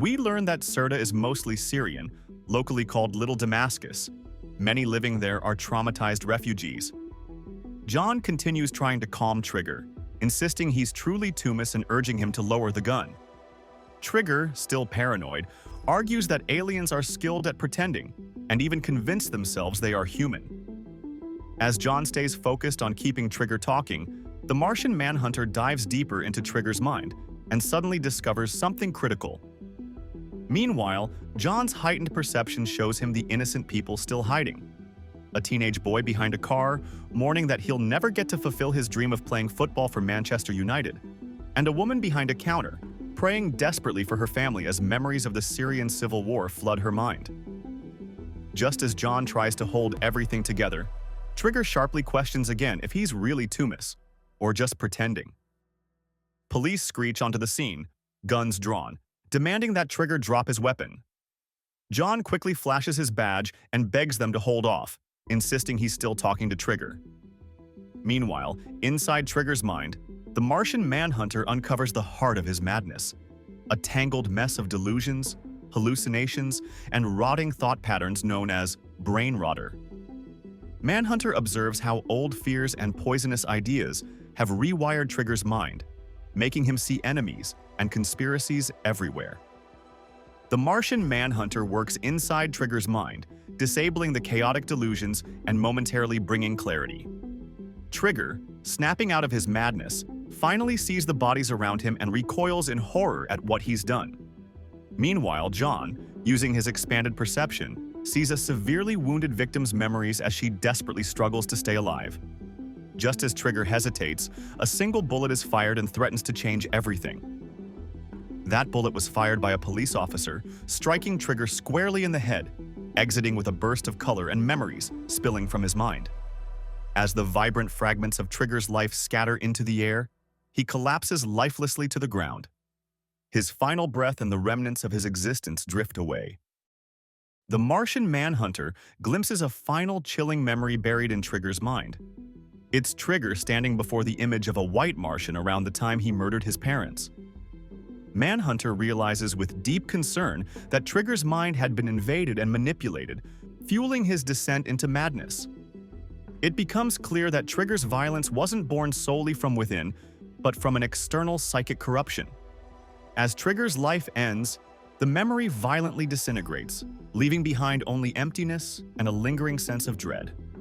We learn that Sirta is mostly Syrian, locally called Little Damascus. Many living there are traumatized refugees. John continues trying to calm Trigger, insisting he's truly Tumis and urging him to lower the gun. Trigger, still paranoid, argues that aliens are skilled at pretending and even convince themselves they are human. As John stays focused on keeping Trigger talking, the Martian Manhunter dives deeper into Trigger's mind and suddenly discovers something critical. Meanwhile, John's heightened perception shows him the innocent people still hiding. A teenage boy behind a car, mourning that he'll never get to fulfill his dream of playing football for Manchester United, and a woman behind a counter, praying desperately for her family as memories of the Syrian civil war flood her mind. Just as John tries to hold everything together, Trigger sharply questions again if he's really Tumis, or just pretending. Police screech onto the scene, guns drawn, demanding that Trigger drop his weapon. John quickly flashes his badge and begs them to hold off, insisting he's still talking to Trigger. Meanwhile, inside Trigger's mind, the Martian Manhunter uncovers the heart of his madness, a tangled mess of delusions, hallucinations, and rotting thought patterns known as brain rotter. Manhunter observes how old fears and poisonous ideas have rewired Trigger's mind, making him see enemies and conspiracies everywhere. The Martian Manhunter works inside Trigger's mind, disabling the chaotic delusions and momentarily bringing clarity. Trigger, snapping out of his madness, finally sees the bodies around him and recoils in horror at what he's done. Meanwhile, John, using his expanded perception, sees a severely wounded victim's memories as she desperately struggles to stay alive. Just as Trigger hesitates, a single bullet is fired and threatens to change everything. That bullet was fired by a police officer, striking Trigger squarely in the head, exiting with a burst of color and memories spilling from his mind. As the vibrant fragments of Trigger's life scatter into the air, he collapses lifelessly to the ground. His final breath and the remnants of his existence drift away. The Martian Manhunter glimpses a final chilling memory buried in Trigger's mind. It's Trigger standing before the image of a white Martian around the time he murdered his parents. Manhunter realizes with deep concern that Trigger's mind had been invaded and manipulated, fueling his descent into madness. It becomes clear that Trigger's violence wasn't born solely from within, but from an external psychic corruption. As Trigger's life ends, the memory violently disintegrates, leaving behind only emptiness and a lingering sense of dread.